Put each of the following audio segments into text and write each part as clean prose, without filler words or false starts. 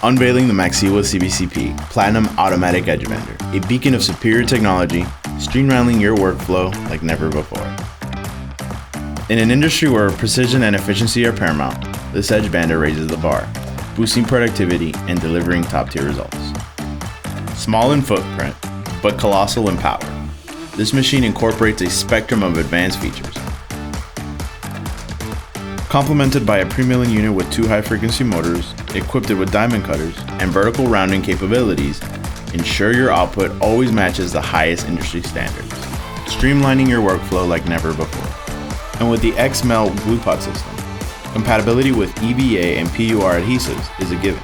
Unveiling the Maksiwa CBC.P Platinum Automatic Edgebander, a beacon of superior technology, streamlining your workflow like never before. In an industry where precision and efficiency are paramount, this Edgebander raises the bar, boosting productivity and delivering top-tier results. Small in footprint, but colossal in power, this machine incorporates a spectrum of advanced features. Complemented by a pre-milling unit with 2 high-frequency motors, equipped with diamond cutters, and vertical rounding capabilities, ensure your output always matches the highest industry standards, streamlining your workflow like never before. And with the X-Melt glue pot system, compatibility with EVA and PUR adhesives is a given.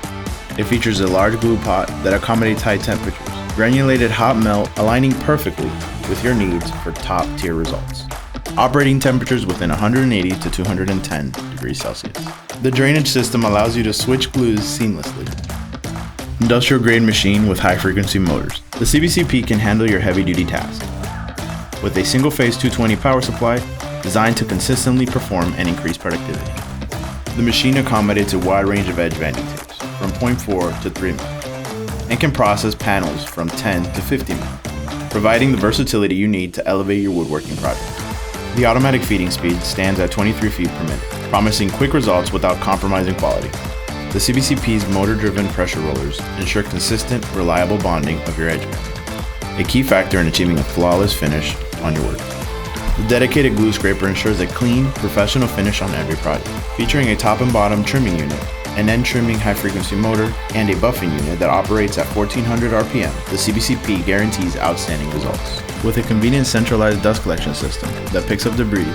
It features a large glue pot that accommodates high temperatures, granulated hot melt aligning perfectly with your needs for top-tier results. Operating temperatures within 180 to 210 degrees Celsius. The drainage system allows you to switch glues seamlessly. Industrial grade machine with high frequency motors. The CBC.P can handle your heavy duty tasks. With a single phase 220 power supply designed to consistently perform and increase productivity. The machine accommodates a wide range of edge banding tips from 0.4 to 3 mm and can process panels from 10 to 50 mm, providing the versatility you need to elevate your woodworking project. The automatic feeding speed stands at 23 feet per minute, promising quick results without compromising quality. The CBC.P's motor-driven pressure rollers ensure consistent, reliable bonding of your edge band, a key factor in achieving a flawless finish on your work. The dedicated glue scraper ensures a clean, professional finish on every project, featuring a top and bottom trimming unit, an end trimming high-frequency motor, and a buffing unit that operates at 1400 RPM. The CBC.P guarantees outstanding results. With a convenient centralized dust collection system that picks up debris,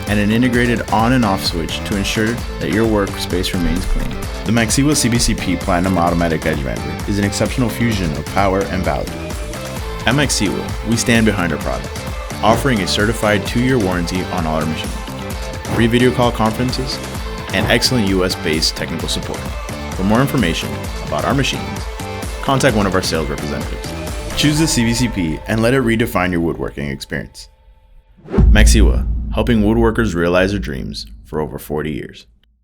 and an integrated on and off switch to ensure that your workspace remains clean. The Maksiwa CBC.P Platinum Automatic Edgebander is an exceptional fusion of power and value. At Maksiwa, we stand behind our product, offering a certified 2-year warranty on all our machines, free video call conferences, and excellent US-based technical support. For more information about our machines, contact one of our sales representatives. Choose the CBC.P and let it redefine your woodworking experience. Maksiwa, helping woodworkers realize their dreams for over 40 years.